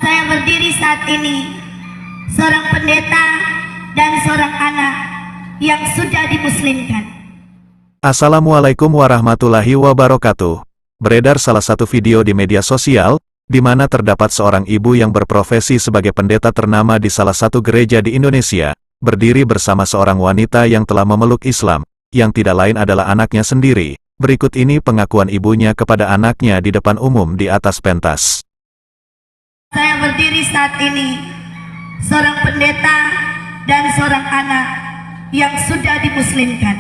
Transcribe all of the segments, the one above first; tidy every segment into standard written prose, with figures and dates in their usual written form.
Saya berdiri saat ini, seorang pendeta dan seorang anak yang sudah dimuslimkan. Assalamualaikum warahmatullahi wabarakatuh. Beredar salah satu video di media sosial, di mana terdapat seorang ibu yang berprofesi sebagai pendeta ternama di salah satu gereja di Indonesia, berdiri bersama seorang wanita yang telah memeluk Islam, yang tidak lain adalah anaknya sendiri. Berikut ini pengakuan ibunya kepada anaknya di depan umum di atas pentas. Saya berdiri saat ini, seorang pendeta dan seorang anak yang sudah dimuslimkan.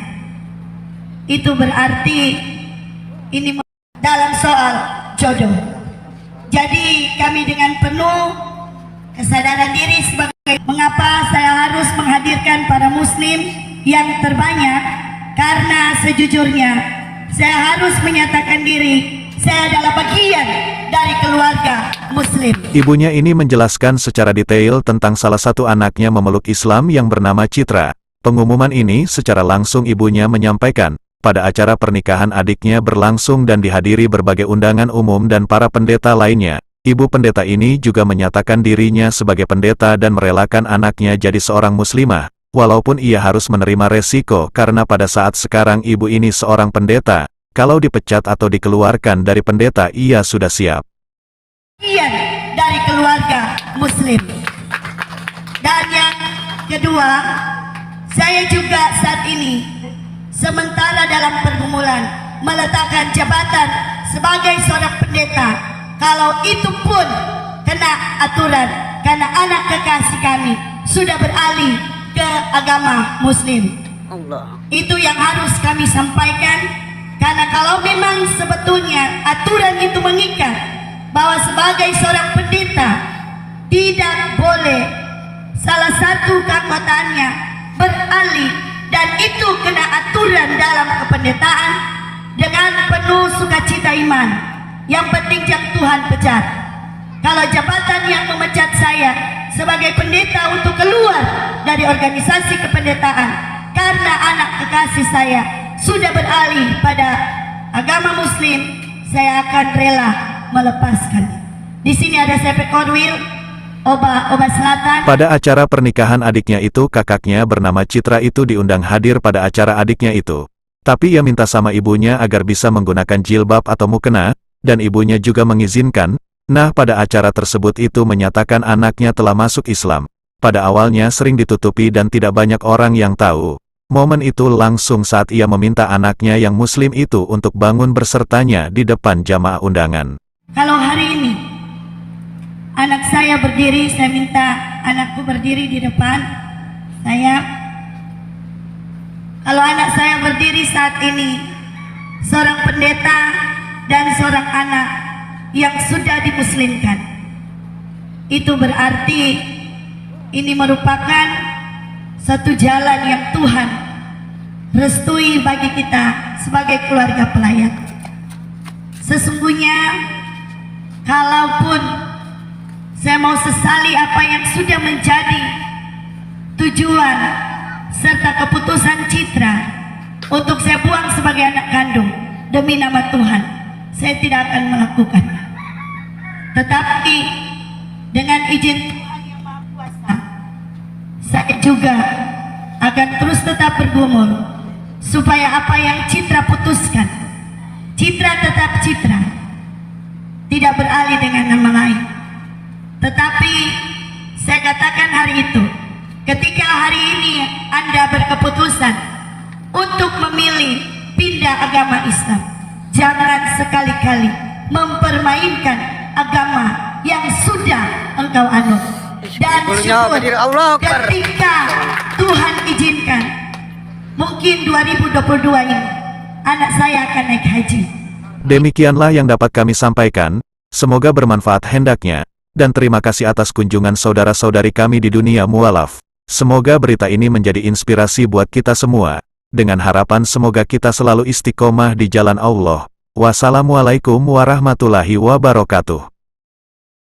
Itu berarti ini dalam soal jodoh. Jadi kami dengan penuh kesadaran diri sebagai mengapa saya harus menghadirkan para muslim yang terbanyak, karena sejujurnya saya harus menyatakan diri saya adalah bagian dari keluarga muslim. Ibunya ini menjelaskan secara detail tentang salah satu anaknya memeluk Islam yang bernama Citra. Pengumuman ini secara langsung ibunya menyampaikan pada acara pernikahan adiknya berlangsung dan dihadiri berbagai undangan umum dan para pendeta lainnya. Ibu pendeta ini juga menyatakan dirinya sebagai pendeta dan merelakan anaknya jadi seorang muslimah, walaupun ia harus menerima resiko karena pada saat sekarang ibu ini seorang pendeta. Kalau dipecat atau dikeluarkan dari pendeta, ia sudah siap. Dari keluarga muslim. Dan yang kedua, saya juga saat ini sementara dalam pergumulan meletakkan jabatan sebagai seorang pendeta. Kalau itu pun kena aturan, karena anak kekasih kami sudah beralih ke agama muslim. Itu yang harus kami sampaikan. Karena kalau memang sebetulnya aturan itu mengikat bahwa sebagai seorang pendeta tidak boleh salah satu keanggotaannya beralih, dan itu kena aturan dalam kependetaan dengan penuh sukacita iman. Yang penting jangan Tuhan pecat. Kalau jabatan yang memecat saya sebagai pendeta untuk keluar dari organisasi kependetaan karena anak kekasih saya sudah beralih pada agama muslim, saya akan rela melepaskan. Di sini ada Sepe Korwil, Oba Selatan. Pada acara pernikahan adiknya itu, kakaknya bernama Citra itu diundang hadir pada acara adiknya itu. Tapi ia minta sama ibunya agar bisa menggunakan jilbab atau mukena, dan ibunya juga mengizinkan. Nah, pada acara tersebut itu menyatakan anaknya telah masuk Islam. Pada awalnya sering ditutupi dan tidak banyak orang yang tahu. Momen itu langsung saat ia meminta anaknya yang muslim itu untuk bangun bersertanya di depan jamaah undangan. Kalau hari ini anak saya berdiri, saya minta anakku berdiri di depan saya. Kalau anak saya berdiri saat ini, seorang pendeta dan seorang anak yang sudah dimuslimkan, itu berarti ini merupakan satu jalan yang Tuhan restui bagi kita sebagai keluarga pelayan. Sesungguhnya, kalaupun saya mau sesali apa yang sudah menjadi tujuan serta keputusan Citra untuk saya buang sebagai anak kandung demi nama Tuhan, saya tidak akan melakukannya. Tetapi dengan izin Tuhan yang Maha Kuasa, saya juga akan terus tetap bergumul supaya apa yang Citra putuskan, Citra tetap Citra, tidak beralih dengan nama lain. Tetapi saya katakan hari itu, ketika hari ini Anda berkeputusan untuk memilih pindah agama Islam, jangan sekali-kali mempermainkan agama yang sudah engkau anut. Dan syukur ketika Tuhan izinkan, mungkin 2022 ini anak saya akan naik haji. Demikianlah yang dapat kami sampaikan, semoga bermanfaat hendaknya, dan terima kasih atas kunjungan saudara-saudari kami di dunia mualaf. Semoga berita ini menjadi inspirasi buat kita semua, dengan harapan semoga kita selalu istiqomah di jalan Allah. Wassalamualaikum warahmatullahi wabarakatuh.